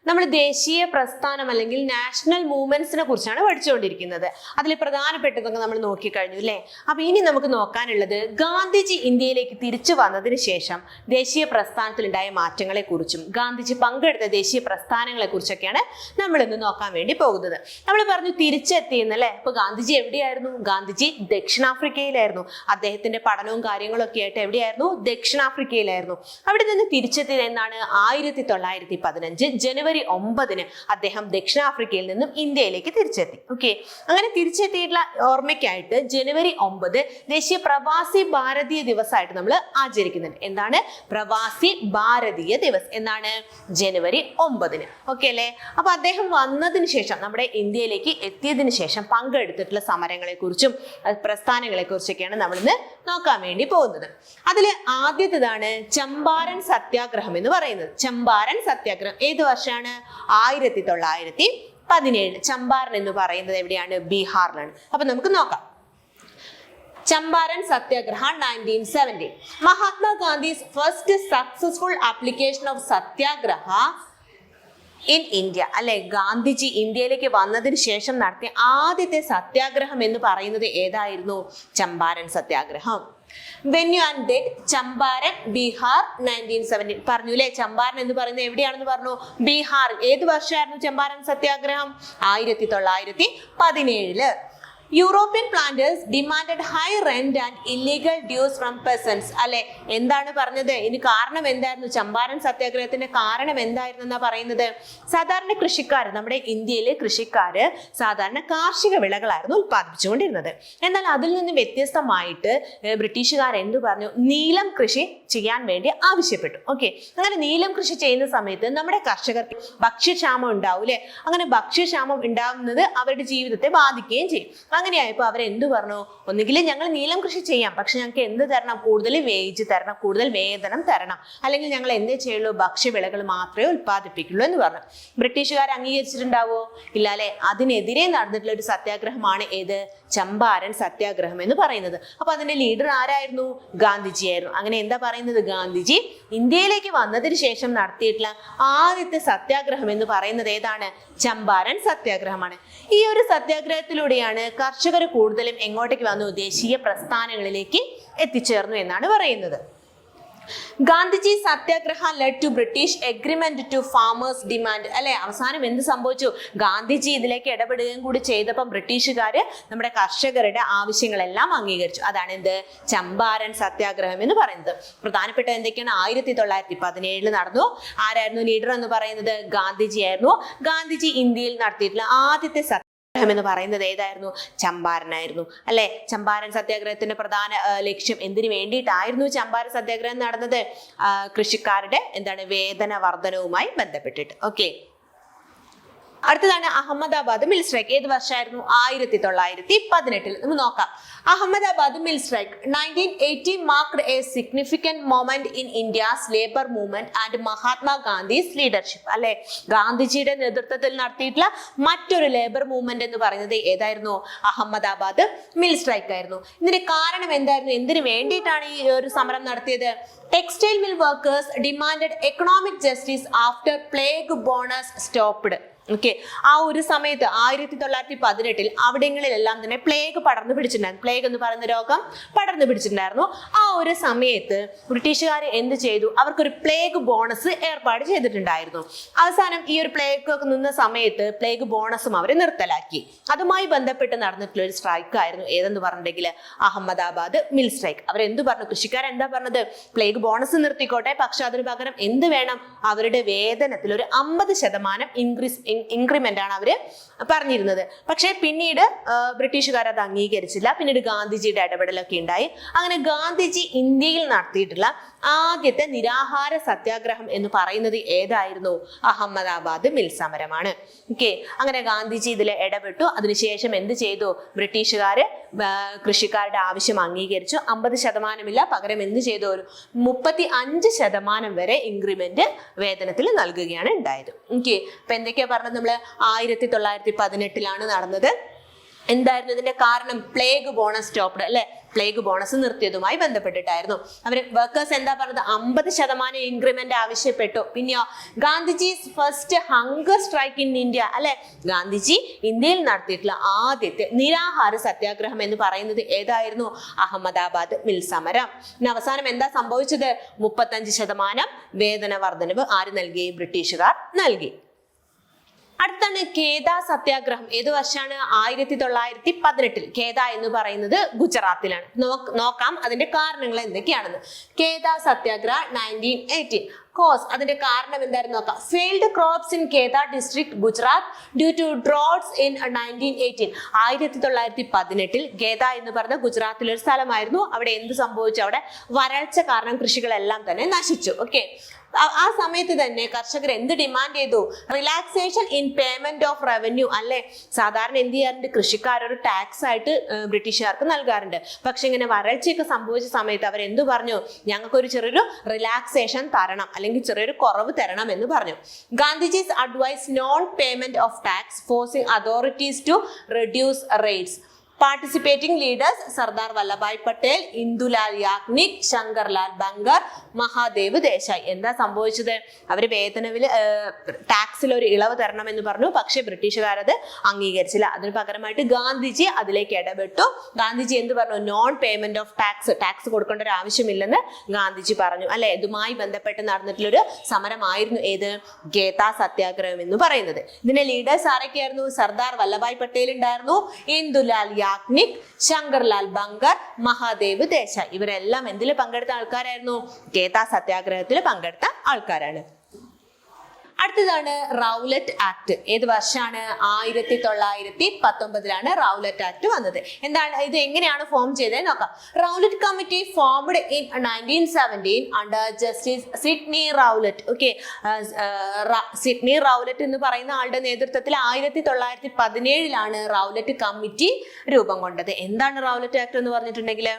നമ്മൾ ദേശീയ പ്രസ്ഥാനം അല്ലെങ്കിൽ നാഷണൽ മൂവ്മെന്റ്സിനെ കുറിച്ചാണ് പഠിച്ചുകൊണ്ടിരിക്കുന്നത്. അതിൽ പ്രധാനപ്പെട്ടതൊക്കെ നമ്മൾ നോക്കിക്കഴിഞ്ഞു അല്ലേ. അപ്പൊ ഇനി നമുക്ക് നോക്കാനുള്ളത് ഗാന്ധിജി ഇന്ത്യയിലേക്ക് തിരിച്ചു വന്നതിന് ശേഷം ദേശീയ പ്രസ്ഥാനത്തിലുണ്ടായ മാറ്റങ്ങളെ കുറിച്ചും ഗാന്ധിജി പങ്കെടുത്ത ദേശീയ പ്രസ്ഥാനങ്ങളെ കുറിച്ചൊക്കെയാണ് നമ്മൾ ഇന്ന് നോക്കാൻ വേണ്ടി പോകുന്നത്. നമ്മൾ പറഞ്ഞു തിരിച്ചെത്തിയെന്നല്ലേ. അപ്പൊ ഗാന്ധിജി എവിടെയായിരുന്നു? ഗാന്ധിജി ദക്ഷിണാഫ്രിക്കയിലായിരുന്നു. അദ്ദേഹത്തിന്റെ പഠനവും കാര്യങ്ങളും ഒക്കെ ആയിട്ട് എവിടെയായിരുന്നു? ദക്ഷിണാഫ്രിക്കയിലായിരുന്നു. അവിടെ നിന്ന് തിരിച്ചെത്തിയത് എന്നാണ് 1915 ജനുവരി 9 അദ്ദേഹം ദക്ഷിണാഫ്രിക്കയിൽ നിന്നും ഇന്ത്യയിലേക്ക് തിരിച്ചെത്തി. ഓക്കെ, അങ്ങനെ തിരിച്ചെത്തിയിട്ടുള്ള ഓർമ്മയ്ക്കായിട്ട് ജനുവരി 9 ദേശീയ പ്രവാസി ഭാരതീയ ദിവസമായിട്ട് നമ്മൾ ആചരിക്കുന്നുണ്ട്. എന്താണ് പ്രവാസി ഭാരതീയ ദിവസ്? എന്നാണ് ജനുവരി 9. ഓക്കെ അല്ലേ. അപ്പൊ അദ്ദേഹം വന്നതിന് ശേഷം നമ്മുടെ ഇന്ത്യയിലേക്ക് എത്തിയതിനു ശേഷം പങ്കെടുത്തിട്ടുള്ള സമരങ്ങളെ കുറിച്ചും പ്രസ്ഥാനങ്ങളെ കുറിച്ചൊക്കെയാണ് നമ്മൾ ഇന്ന് നോക്കാൻ വേണ്ടി പോകുന്നത്. അതിൽ ആദ്യത്തേതാണ് ചമ്പാരൻ സത്യാഗ്രഹം എന്ന് പറയുന്നത്. ചമ്പാരൻ സത്യാഗ്രഹം ഏത് വർഷമാണ്? 1917. ചമ്പാരൻ എന്ന് പറയുന്നത് എവിടെയാണ്? ബീഹാറിലാണ്. അപ്പൊ നമുക്ക് നോക്കാം. ചമ്പാരൻ സത്യാഗ്രഹ 1917. Mahatma Gandhi's first successful application of Satyagraha in India അല്ലെ. ഗാന്ധിജി ഇന്ത്യയിലേക്ക് വന്നതിന് ശേഷം നടത്തിയ ആദ്യത്തെ സത്യാഗ്രഹം എന്ന് പറയുന്നത് ഏതായിരുന്നു? ചമ്പാരൻ സത്യാഗ്രഹം. When you undead Champaran Bihar 1917. പറഞ്ഞു അല്ലെ. ചമ്പാരൻ എന്ന് പറയുന്നത് എവിടെയാണെന്ന് പറഞ്ഞു? ബീഹാർ. ഏത് വർഷമായിരുന്നു ചമ്പാരൻ സത്യാഗ്രഹം? 1917. European planters demanded high rent and illegal dues from പെസൻസ് അല്ലെ. എന്താണ് പറഞ്ഞത്? ഇനി കാരണം എന്തായിരുന്നു? ചമ്പാരൻ സത്യാഗ്രഹത്തിന്റെ കാരണം എന്തായിരുന്നു എന്നാ പറയുന്നത്? സാധാരണ കൃഷിക്കാർ, നമ്മുടെ ഇന്ത്യയിലെ കൃഷിക്കാര് സാധാരണ കാർഷിക വിളകളായിരുന്നു ഉത്പാദിപ്പിച്ചുകൊണ്ടിരുന്നത്. എന്നാൽ അതിൽ നിന്ന് വ്യത്യസ്തമായിട്ട് ബ്രിട്ടീഷുകാർ എന്തു പറഞ്ഞു? നീലം കൃഷി ചെയ്യാൻ വേണ്ടി ആവശ്യപ്പെട്ടു. ഓക്കെ, അങ്ങനെ നീലം കൃഷി ചെയ്യുന്ന സമയത്ത് നമ്മുടെ കർഷകർക്ക് ഭക്ഷ്യക്ഷാമം ഉണ്ടാവും അല്ലെ. അങ്ങനെ ഭക്ഷ്യക്ഷാമം ഉണ്ടാവുന്നത് അവരുടെ ജീവിതത്തെ ബാധിക്കുകയും ചെയ്യും. അങ്ങനെയായപ്പോൾ അവരെന്തു പറഞ്ഞു? ഒന്നുകിൽ ഞങ്ങൾ നീലം കൃഷി ചെയ്യാം, പക്ഷെ ഞങ്ങൾക്ക് എന്ത് തരണം? കൂടുതൽ വേജ് തരണം, കൂടുതൽ വേതനം തരണം, അല്ലെങ്കിൽ ഞങ്ങൾ എന്തേ ചെയ്യുള്ളൂ? ഭക്ഷ്യവിളകൾ മാത്രമേ ഉത്പാദിപ്പിക്കുള്ളൂ എന്ന് പറഞ്ഞു. ബ്രിട്ടീഷുകാർ അംഗീകരിച്ചിട്ടുണ്ടാവോ? ഇല്ല അല്ലെ. അതിനെതിരെ നടന്നിട്ടുള്ള ഒരു സത്യാഗ്രഹമാണ് ഏത്? ചമ്പാരൻ സത്യാഗ്രഹം എന്ന് പറയുന്നത്. അപ്പൊ അതിന്റെ ലീഡർ ആരായിരുന്നു? ഗാന്ധിജി ആയിരുന്നു. അങ്ങനെ എന്താ പറയുന്നത്? ഗാന്ധിജി ഇന്ത്യയിലേക്ക് വന്നതിന് ശേഷം നടത്തിയിട്ടുള്ള ആദ്യത്തെ സത്യാഗ്രഹം എന്ന് പറയുന്നത് ഏതാണ്? ചമ്പാരൻ സത്യാഗ്രഹമാണ്. ഈ ഒരു സത്യാഗ്രഹത്തിലൂടെയാണ് കർഷകർ കൂടുതലും എങ്ങോട്ടേക്ക് വന്നു? ദേശീയ പ്രസ്ഥാനങ്ങളിലേക്ക് എത്തിച്ചേർന്നു എന്നാണ് പറയുന്നത്. Gandhiji satyagraha led to British agreement to farmers demand അല്ലെ. അവസാനം എന്ത് സംഭവിച്ചു? ഗാന്ധിജി ഇതിലേക്ക് ഇടപെടുകയും കൂടി ചെയ്തപ്പം ബ്രിട്ടീഷുകാര് നമ്മുടെ കർഷകരുടെ ആവശ്യങ്ങളെല്ലാം അംഗീകരിച്ചു. അതാണ് എന്ത്? ചമ്പാരൻ സത്യാഗ്രഹം എന്ന് പറയുന്നത്. പ്രധാനപ്പെട്ട എന്തൊക്കെയാണ്? 1917 നടന്നു. ആരായിരുന്നു ലീഡർ എന്ന് പറയുന്നത്? ഗാന്ധിജി ആയിരുന്നു. ഗാന്ധിജി ഇന്ത്യയിൽ നടത്തിയിട്ടുള്ള ആദ്യത്തെ എന്ന് പറയുന്നത് ഏതായിരുന്നു? ചമ്പാരനായിരുന്നു അല്ലെ. ചമ്പാരൻ സത്യാഗ്രഹത്തിന്റെ പ്രധാന ലക്ഷ്യം എന്തിനു വേണ്ടിയിട്ടായിരുന്നു ചമ്പാരൻ സത്യാഗ്രഹം നടന്നത്? കൃഷിക്കാരുടെ വേതന വർധനവുമായി ബന്ധപ്പെട്ടിട്ട്. ഓക്കെ, അടുത്തതാണ് അഹമ്മദാബാദ് മിൽ സ്ട്രൈക്ക്. ഏത് വർഷമായിരുന്നു? 1918. നമുക്ക് നോക്കാം. Ahmedabad mill strike 1980 marked A significant moment in India's labour movement and Mahatma Gandhi's leadership അല്ലെ. ഗാന്ധിജിയുടെ നേതൃത്വത്തിൽ നടത്തിയിട്ടുള്ള മറ്റൊരു ലേബർ മൂവ്മെന്റ് എന്ന് പറയുന്നത് ഏതായിരുന്നു? അഹമ്മദാബാദ് മിൽ സ്ട്രൈക്ക് ആയിരുന്നു. ഇതിന്റെ കാരണം എന്തായിരുന്നു? എന്തിനു വേണ്ടിയിട്ടാണ് ഈ ഒരു സമരം നടത്തിയത്? Textile mill workers demanded economic justice after plague bonus stopped. Okay, ആ ഒരു സമയത്ത് 1918 അവിടങ്ങളിലെല്ലാം തന്നെ പ്ലേഗ് പടർന്നു പിടിച്ചിട്ടുണ്ടായിരുന്നു. പ്ലേഗ് എന്ന് പറയുന്ന രോഗം പടർന്നു പിടിച്ചിട്ടുണ്ടായിരുന്നു. ആ ഒരു സമയത്ത് ബ്രിട്ടീഷുകാർ എന്ത് ചെയ്തു? അവർക്കൊരു പ്ലേഗ് ബോണസ് ഏർപ്പാട് ചെയ്തിട്ടുണ്ടായിരുന്നു. അവസാനം ഈ ഒരു പ്ലേഗ് ഒക്കെ നിന്ന സമയത്ത് പ്ലേഗ് ബോണസും അവർ നിർത്തലാക്കി. അതുമായി ബന്ധപ്പെട്ട് നടന്നിട്ടുള്ള ഒരു സ്ട്രൈക്ക് ആയിരുന്നു ഏതെന്ന് പറഞ്ഞിട്ടുണ്ടെങ്കിൽ അഹമ്മദാബാദ് മിൽ സ്ട്രൈക്ക്. അവരെന്ത് പറഞ്ഞു? കൃഷിക്കാരെന്താ പറഞ്ഞത്? പ്ലേഗ് ബോണസ് നിർത്തിക്കോട്ടെ, പക്ഷെ അതിന് പകരം എന്ത് വേണം? അവരുടെ വേതനത്തിൽ ഒരു 50% ഇൻക്രിമെന്റ് ആണ് അവര് പറഞ്ഞിരുന്നത്. പക്ഷെ പിന്നീട് ബ്രിട്ടീഷുകാർ അത് അംഗീകരിച്ചില്ല. പിന്നീട് ഗാന്ധിജിയുടെ ഇടപെടലൊക്കെ ഉണ്ടായി. അങ്ങനെ ഗാന്ധിജി ഇന്ത്യയിൽ നടത്തിയിട്ടുള്ള ആദ്യത്തെ നിരാഹാര സത്യാഗ്രഹം എന്ന് പറയുന്നത് ഏതായിരുന്നു? അഹമ്മദാബാദ് മിൽ സമരമാണ്. ഓക്കെ, അങ്ങനെ ഗാന്ധിജി ഇതിൽ ഇടപെട്ടു. അതിനുശേഷം എന്ത് ചെയ്തു? ബ്രിട്ടീഷുകാര് കൃഷിക്കാരുടെ ആവശ്യം അംഗീകരിച്ചു. 50% പകരം എന്ത് ചെയ്തു? ഒരു 35% വരെ ഇൻക്രിമെന്റ് വേതനത്തിൽ നൽകുകയാണ് ഉണ്ടായത്. ഓക്കെ, അപ്പൊ എന്തൊക്കെയാ പറഞ്ഞത്? നമ്മള് 1918 നടന്നത്. എന്തായിരുന്നു ഇതിന്റെ കാരണം? പ്ലേഗ് ബോണസ് സ്റ്റോപ്ഡ് അല്ലെ, പ്ലേഗ് ബോണസ് നിർത്തിയതുമായി ബന്ധപ്പെട്ടിട്ടായിരുന്നു. അവര് വർക്കേഴ്സ് എന്താ പറഞ്ഞത്? 50% ഇൻക്രിമെന്റ് ആവശ്യപ്പെട്ടു. പിന്നെയോ Gandhiji's first hunger strike in India അല്ലെ, ഗാന്ധിജി ഇന്ത്യയിൽ നടത്തിയിട്ടുള്ള ആദ്യത്തെ നിരാഹാര സത്യാഗ്രഹം എന്ന് പറയുന്നത് ഏതായിരുന്നു? അഹമ്മദാബാദ് മിൽ സമരം. പിന്നെ അവസാനം എന്താ സംഭവിച്ചത്? 35% വേതന വർധനവ് ആര് നൽകി? ബ്രിട്ടീഷുകാർ നൽകി. അടുത്താണ് ഖേദ സത്യാഗ്രഹം. ഏത് വർഷമാണ്? 1918. ഖേദ എന്ന് പറയുന്നത് ഗുജറാത്തിലാണ്. നോക്കാം അതിന്റെ കാരണങ്ങൾ എന്തൊക്കെയാണെന്ന്. ഖേദ സത്യാഗ്രഹ 1918. കോസ്, അതിന്റെ കാരണം എന്തായിരുന്നു നോക്കാം. Failed crops in Kheda district Gujarat due to droughts in 1918. 1918 Kheda എന്ന് പറഞ്ഞ ഗുജറാത്തിലെ ഒരു സ്ഥലമായിരുന്നു. അവിടെ എന്ത് സംഭവിച്ചു? അവിടെ വരൾച്ച കാരണം കൃഷികളെല്ലാം തന്നെ നശിച്ചു. ഓക്കെ, ആ സമയത്ത് തന്നെ കർഷകർ എന്ത് ഡിമാൻഡ് ചെയ്തു? Relaxation in payment of revenue അല്ലെ. സാധാരണ എന്ത് ചെയ്യാറുണ്ട്? കൃഷിക്കാർ ഒരു ടാക്സ് ആയിട്ട് ബ്രിട്ടീഷുകാർക്ക് നൽകാറുണ്ട്. പക്ഷെ ഇങ്ങനെ വരൾച്ചയൊക്കെ സംഭവിച്ച സമയത്ത് അവർ എന്തു പറഞ്ഞു? ഞങ്ങൾക്കൊരു ചെറിയൊരു റിലാക്സേഷൻ തരണം, അല്ലെങ്കിൽ ചെറിയൊരു കുറവ് തരണം എന്ന് പറഞ്ഞു. Gandhiji's advice non payment of tax forcing authorities to reduce rates. Participating leaders Sardar Vallabhbhai Patel, Indulal Yagnik, Shankarlal Banker, Mahadev Desai. എന്താ സംഭവിച്ചത്? അവര് വേതനവില് ടാക്സിൽ ഒരു ഇളവ് തരണമെന്ന് പറഞ്ഞു. പക്ഷെ ബ്രിട്ടീഷുകാരത് അംഗീകരിച്ചില്ല. അതിന് പകരമായിട്ട് ഗാന്ധിജി അതിലേക്ക് ഇടപെട്ടു. ഗാന്ധിജി എന്ത് പറഞ്ഞു? നോൺ പേയ്മെന്റ് ഓഫ് ടാക്സ് കൊടുക്കേണ്ട ഒരു ആവശ്യമില്ലെന്ന് ഗാന്ധിജി പറഞ്ഞു അല്ലെ. ഇതുമായി ബന്ധപ്പെട്ട് നടന്നിട്ടുള്ളൊരു സമരമായിരുന്നു ഏത്? ഖേദ സത്യാഗ്രഹം എന്ന് പറയുന്നത്. ഇതിന്റെ ലീഡേഴ്സ് ആരൊക്കെയായിരുന്നു? സർദാർ വല്ലഭായ് പട്ടേൽ ഉണ്ടായിരുന്നു, ഇന്ദുലാൽ യാഗ്നിക്, ശങ്കർലാൽ ബംഗർ, മഹാദേവ് ദേശായി. ഇവരെല്ലാം എന്തിൽ പങ്കെടുത്ത ആൾക്കാരായിരുന്നു? ഖേദ സത്യാഗ്രഹത്തിൽ പങ്കെടുത്ത ആൾക്കാരാണ്. അടുത്തതാണ് റൗലറ്റ് ആക്ട്. ഏത് വർഷമാണ്? 1919 റൗലറ്റ് ആക്ട് വന്നത്. എന്താണ് ഇത്? എങ്ങനെയാണ് ഫോം ചെയ്തത് നോക്കാം. Rowlatt committee formed in 1917 under justice Sydney Rowlatt. Okay, Sydney Rowlatt എന്ന് പറയുന്ന ആളുടെ നേതൃത്വത്തിൽ 1917 റൗലറ്റ് കമ്മിറ്റി രൂപം കൊണ്ടത്. എന്താണ് റൗലറ്റ് ആക്ട് എന്ന് പറഞ്ഞിട്ടുണ്ടെങ്കിൽ?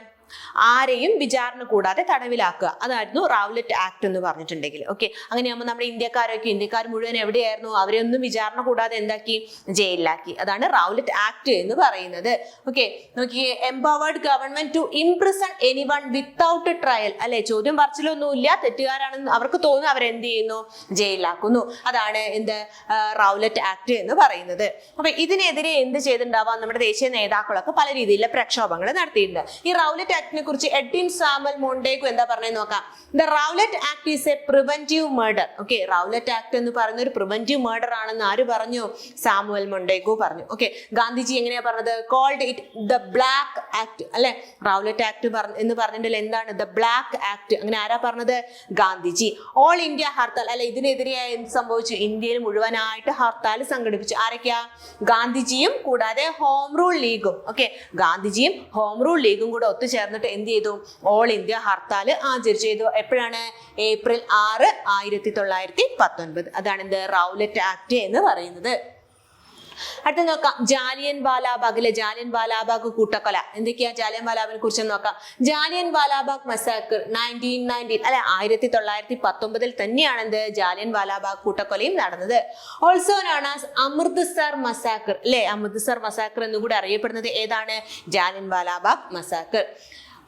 ആരെയും വിചാരണ കൂടാതെ തടവിലാക്കുക, അതായിരുന്നു റൗലറ്റ് ആക്ട് എന്ന് പറഞ്ഞിട്ടുണ്ടെങ്കിൽ. ഓക്കെ, അങ്ങനെയാകുമ്പോൾ നമ്മുടെ ഇന്ത്യക്കാർ മുഴുവൻ എവിടെയായിരുന്നു? അവരെ ഒന്നും വിചാരണ കൂടാതെ എന്താക്കി? ജയിലിലാക്കി. അതാണ് റൗലറ്റ് ആക്ട് എന്ന് പറയുന്നത്. ഓക്കെ, നോക്കിയേ. Empowered government to imprison anyone without trial അല്ലെ. ചോദ്യം പറച്ചിലൊന്നുമില്ല, തെറ്റുകാരാണെന്ന് അവർക്ക് തോന്നുന്നു, അവരെന്ത് ചെയ്യുന്നു? ജയിലിലാക്കുന്നു. അതാണ് എന്ത്? റൗലറ്റ് ആക്ട് എന്ന് പറയുന്നത്. അപ്പൊ ഇതിനെതിരെ എന്ത് ചെയ്തിട്ടുണ്ടാവാം? നമ്മുടെ ദേശീയ നേതാക്കളൊക്കെ പല രീതിയിലുള്ള പ്രക്ഷോഭങ്ങൾ നടത്തിയിട്ടുണ്ട്. ഈ റൗലറ്റ് ആക്ടിനെ കുറിച്ച് എഡ്വിൻ സാമുവൽ മൊണ്ടേഗു എന്താ പറഞ്ഞത് നോക്കാം. The Rowlatt act is a preventive murder. Okay, Rowlatt act എന്ന് പറയുന്ന ഒരു പ്രിവെന്റീവ് മർഡർ ആണെന്ന് ആര് പറഞ്ഞു? സാമുവൽ മൊണ്ടേഗു പറഞ്ഞു. ഓക്കെ, ഗാന്ധിജി എങ്ങനെയാ പറഞ്ഞത്? Called it the black act അല്ലെ. റൗലറ്റ് ആക്ട് എന്ന് പറഞ്ഞിട്ടുണ്ടെങ്കിൽ എന്താണ്? The black act. അങ്ങനെ ആരാ പറഞ്ഞത്? ഗാന്ധിജി. ഓൾ ഇന്ത്യ ഹർത്താൽ അല്ലെ. ഇതിനെതിരെ എന്ത് സംഭവിച്ചു? ഇന്ത്യയിൽ മുഴുവനായിട്ട് ഹർത്താൽ സംഘടിപ്പിച്ചു. ആരൊക്കെയാ? ഗാന്ധിജിയും കൂടാതെ ഹോം റൂൾ ലീഗും. ഓക്കെ, ഗാന്ധിജിയും ഹോം റൂൾ ലീഗും കൂടെ ഒത്തുചേർന്നിട്ട് എന്ത് ചെയ്തു? ഓൾ ഇന്ത്യ ഹർത്താൽ ആചരിച്ചു. എപ്പോഴാണ്? ഏപ്രിൽ 6, 1919. അതാണ് എന്ത്? റൗലറ്റ് ആക്ട് എന്ന് പറയുന്നത്. അടുത്ത നോക്കാം. ജാലിയൻ വാലാബാഗിലെ ജാലിയൻ വാലാബാഗ് കൂട്ടക്കൊല. എന്തൊക്കെയാ ജാലിയൻ വാലാബാഗിനെ കുറിച്ച് നോക്കാം. ജാലിയൻ വാലാബാഗ് മസാക്കർ 1919 അല്ലെ, 1919 തന്നെയാണ് എന്ത്? ജാലിയൻ വാലാബാഗ് കൂട്ടക്കൊലയും നടന്നത്. Also known as Amritsar massacre അല്ലെ. അമൃത്സർ മസാക്കർ എന്നുകൂടി അറിയപ്പെടുന്നത് ഏതാണ്? Jallian Wala Bagh massacre.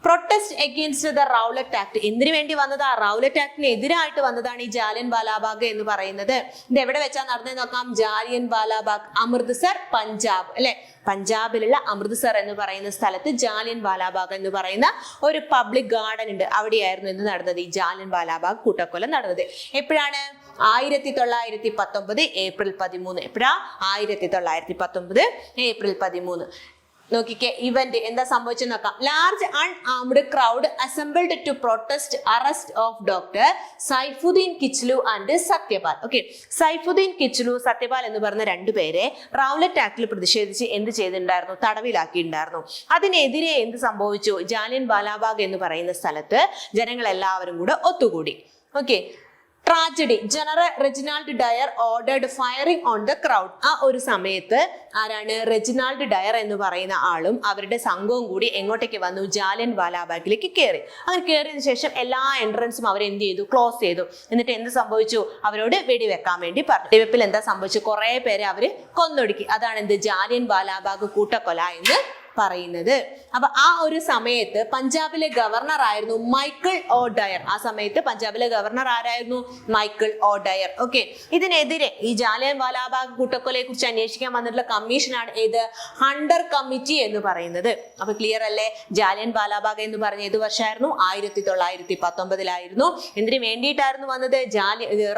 Protest against the Rowlatt act. എന്തിനു വേണ്ടി വന്നതാ? റൗലറ്റ് ആക്ടിന് എതിരായിട്ട് വന്നതാണ് ഈ ജാലിയൻ വാലാബാഗ് എന്ന് പറയുന്നത്. ഇത് എവിടെ വെച്ചാൽ നടന്നത് നോക്കാം. ജാലിയൻ വാലാബാഗ്, അമൃത്സർ, പഞ്ചാബ് അല്ലെ. പഞ്ചാബിലുള്ള അമൃത്സർ എന്ന് പറയുന്ന സ്ഥലത്ത് ജാലിയൻ വാലാബാഗ് എന്ന് പറയുന്ന ഒരു പബ്ലിക് ഗാർഡൻ ഉണ്ട്. അവിടെയായിരുന്നു എന്ത് നടന്നത്? ഈ ജാലിയൻ വാലാബാഗ് കൂട്ടക്കൊല നടന്നത്. എപ്പോഴാണ്? 1919 ഏപ്രിൽ 13. എപ്പോഴാ? 1919 ഏപ്രിൽ 13. നോക്കിക്കേ, ഇവന്റ് എന്താ സംഭവിച്ചെന്ന് നോക്കാം. Large അൺആംഡ് crowd assembled to protest arrest of doctor Saifuddin Kitchlew and Satyapal. Okay, Saifuddin Kitchlew, Satyapal എന്ന് പറഞ്ഞ രണ്ടുപേരെ റൗലറ്റ് ആക്ടിൽ പ്രതിഷേധിച്ച് എന്ത് ചെയ്തിട്ടുണ്ടായിരുന്നു? തടവിലാക്കിയിട്ടുണ്ടായിരുന്നു. അതിനെതിരെ എന്ത് സംഭവിച്ചു? ജാലിയൻ വാലാബാഗ് എന്ന് പറയുന്ന സ്ഥലത്ത് ജനങ്ങൾ എല്ലാവരും കൂടെ ഒത്തുകൂടി. Okay, tragedy, general Reginald Dyer ordered firing on the crowd. ആ ഒരു സമയത്ത് ആരാണ്? റെജിനാൾഡ് ഡയർ എന്ന് പറയുന്ന ആളും അവരുടെ സംഘവും കൂടി എങ്ങോട്ടേക്ക് വന്നു? ജാലിയൻ വാലാബാഗിലേക്ക് കയറി. അങ്ങനെ കയറിയതിനു ശേഷം എല്ലാ എൻട്രൻസും അവർ എന്ത് ചെയ്തു? ക്ലോസ് ചെയ്തു. എന്നിട്ട് എന്ത് സംഭവിച്ചു? അവരോട് വെടിവെക്കാൻ വേണ്ടി പറഞ്ഞു. വെടിവെപ്പിൽ എന്താ സംഭവിച്ചു? കുറെ പേരെ അവര് കൊന്നൊടുക്കി. അതാണ് എന്ത്? ജാലിയൻ വാലാബാഗ് കൂട്ടക്കൊല എന്ന് പറയുന്നത്. അപ്പൊ ആ ഒരു സമയത്ത് പഞ്ചാബിലെ ഗവർണർ ആയിരുന്നു മൈക്കിൾ ഒ ഡയർ. ആ സമയത്ത് പഞ്ചാബിലെ ഗവർണർ ആരായിരുന്നു? Michael O Dyer. ഓക്കെ, ഇതിനെതിരെ ഈ ജാലിയൻ വാലാബാഗ് കൂട്ടക്കൊലയെ കുറിച്ച് അന്വേഷിക്കാൻ വന്നിട്ടുള്ള കമ്മീഷനാണ് ഏത്? ഹണ്ടർ കമ്മിറ്റി എന്ന് പറയുന്നത്. അപ്പൊ ക്ലിയർ അല്ലേ? ജാലിയൻ വാലാബാഗ് എന്ന് പറഞ്ഞ ഏത് വർഷമായിരുന്നു? 1919 എന്തിനു വേണ്ടിയിട്ടായിരുന്നു വന്നത്?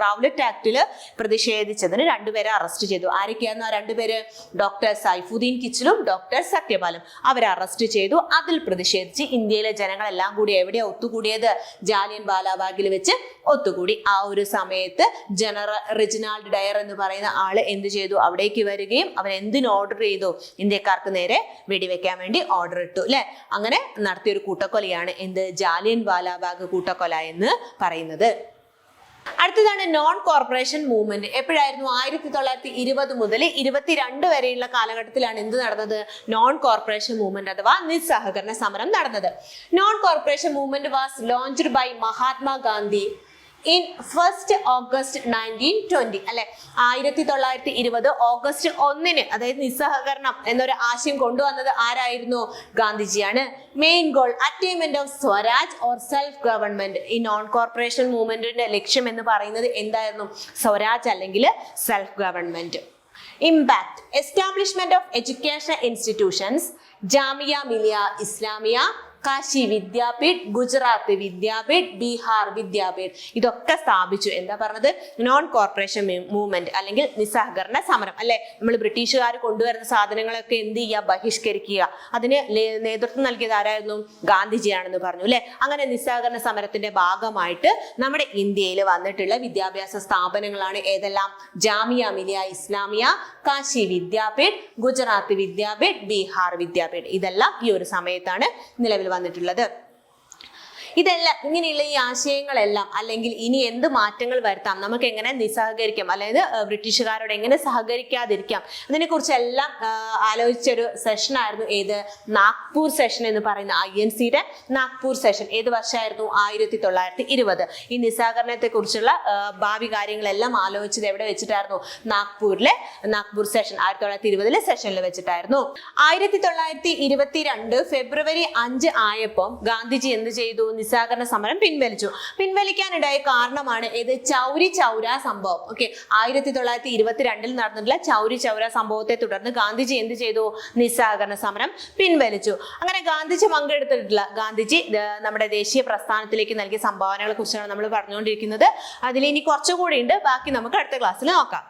റൗലറ്റ് ആക്ടില് പ്രതിഷേധിച്ചതിന് രണ്ടുപേരെ അറസ്റ്റ് ചെയ്തു. ആരൊക്കെയായിരുന്നു ആ രണ്ടുപേര്? ഡോക്ടർ സൈഫുദ്ദീൻ കിച്ചിലും ഡോക്ടർ സത്യപാലും. അവരെ അറസ്റ്റ് ചെയ്തു. അതിൽ പ്രതിഷേധിച്ച് ഇന്ത്യയിലെ ജനങ്ങളെല്ലാം കൂടി എവിടെയാ ഒത്തുകൂടിയത്? ജാലിയൻ വാലാബാഗിൽ വെച്ച് ഒത്തുകൂടി. ആ ഒരു സമയത്ത് ജനറൽ റെജിനാൾഡ് ഡയർ എന്ന് പറയുന്ന ആള് എന്ത് ചെയ്തു? അവിടേക്ക് വരികയും അവൻ എന്തിന് ഓർഡർ ചെയ്തു? ഇന്ത്യക്കാർക്ക് നേരെ വെടിവെക്കാൻ വേണ്ടി ഓർഡർ ഇട്ടു അല്ലെ. അങ്ങനെ നടത്തിയൊരു കൂട്ടക്കൊലയാണ് എന്ത്? ജാലിയൻ വാലാബാഗ് കൂട്ടക്കൊല എന്ന് പറയുന്നത്. അടുത്തതാണ് നോൺ കോർപ്പറേഷൻ മൂവ്മെന്റ്. എപ്പോഴായിരുന്നു? 1920 മുതൽ 22 വരെയുള്ള കാലഘട്ടത്തിലാണ് എന്ത് നടന്നത്? നോൺ കോർപ്പറേഷൻ മൂവ്മെന്റ് അഥവാ നിസ്സഹകരണ സമരം നടന്നത്. Non cooperation movement was launched by Mahatma Gandhi in 1st August 1920 അല്ലെ. 1920 ഓഗസ്റ്റ് 1 അതായത് നിസ്സഹകരണം എന്നൊരു ആശയം കൊണ്ടുവന്നത് ആരായിരുന്നു? ഗാന്ധിജിയാണ്. Main goal attainment of swaraj or self government. ഈ നോൺ കോർപ്പറേഷൻ മൂവ്മെന്റിന്റെ ലക്ഷ്യം എന്ന് പറയുന്നത് എന്തായിരുന്നു? സ്വരാജ് അല്ലെങ്കിൽ self government. Impact establishment of education institutions, Jamia Millia Islamia, Kashi Vidyapeeth, Gujarat Vidyapeeth, Bihar Vidyapeeth ഇതൊക്കെ സ്ഥാപിച്ചു. എന്താ പറഞ്ഞത്? നോൺ കോർപ്പറേഷൻ മൂവ്മെന്റ് അല്ലെങ്കിൽ നിസ്സഹകരണ സമരം അല്ലെ. നമ്മൾ ബ്രിട്ടീഷുകാർ കൊണ്ടുവരുന്ന സാധനങ്ങളൊക്കെ എന്ത് ചെയ്യുക? ബഹിഷ്കരിക്കുക. അതിന് നേതൃത്വം നൽകിയത് ആരായിരുന്നു? ഗാന്ധിജിയാണെന്ന് പറഞ്ഞു അല്ലെ. അങ്ങനെ നിസ്സഹകരണ സമരത്തിന്റെ ഭാഗമായിട്ട് നമ്മുടെ ഇന്ത്യയിൽ വന്നിട്ടുള്ള വിദ്യാഭ്യാസ സ്ഥാപനങ്ങളാണ് ഏതെല്ലാം? ജാമിയ മിലിയ ഇസ്ലാമിയ, കാശി വിദ്യാപീഠ്, ഗുജറാത്ത് വിദ്യാപീഠ്, ബീഹാർ വിദ്യാപീഠ് ഇതെല്ലാം ഈ ഒരു സമയത്താണ് നിലവിൽ വന്നിട്ടുള്ളത്. ഇതെല്ലാം ഇങ്ങനെയുള്ള ഈ ആശയങ്ങളെല്ലാം അല്ലെങ്കിൽ ഇനി എന്ത് മാറ്റങ്ങൾ വരുത്താം, നമുക്ക് എങ്ങനെ നിസ്സഹകരിക്കാം, അതായത് ബ്രിട്ടീഷുകാരോട് എങ്ങനെ സഹകരിക്കാതിരിക്കാം, ഇതിനെക്കുറിച്ചെല്ലാം ആലോചിച്ചൊരു സെഷനായിരുന്നു ഏത്? നാഗ്പൂർ സെഷൻ എന്ന് പറയുന്ന INCയുടെ നാഗ്പൂർ സെഷൻ. ഏത് വർഷമായിരുന്നു? 1920. ഈ നിസ്സഹകരണത്തെ കുറിച്ചുള്ള ഭാവി കാര്യങ്ങളെല്ലാം ആലോചിച്ചത് എവിടെ വെച്ചിട്ടായിരുന്നു? നാഗ്പൂർ സെഷൻ 1920 സെഷനിൽ വെച്ചിട്ടായിരുന്നു. 1922 ഫെബ്രുവരി 5 ആയപ്പോൾ ഗാന്ധിജി എന്ത് ചെയ്തു? നിസ്സഹകരണ സമരം പിൻവലിക്കാനിടയായ കാരണമാണ് ഏത്? ചൗരി ചൗര സംഭവം. ഓക്കെ, 1922 നടന്നിട്ടുള്ള ചൗരി ചൗര സംഭവത്തെ തുടർന്ന് ഗാന്ധിജി എന്ത് ചെയ്തു? നിസ്സഹകരണ സമരം പിൻവലിച്ചു. അങ്ങനെ ഗാന്ധിജി നമ്മുടെ ദേശീയ പ്രസ്ഥാനത്തിലേക്ക് നൽകിയ സംഭാവനകളെ കുറിച്ചാണ് നമ്മൾ പറഞ്ഞുകൊണ്ടിരിക്കുന്നത്. അതിൽ ഇനി കുറച്ചുകൂടി ഉണ്ട്, ബാക്കി നമുക്ക് അടുത്ത ക്ലാസ്സിൽ നോക്കാം.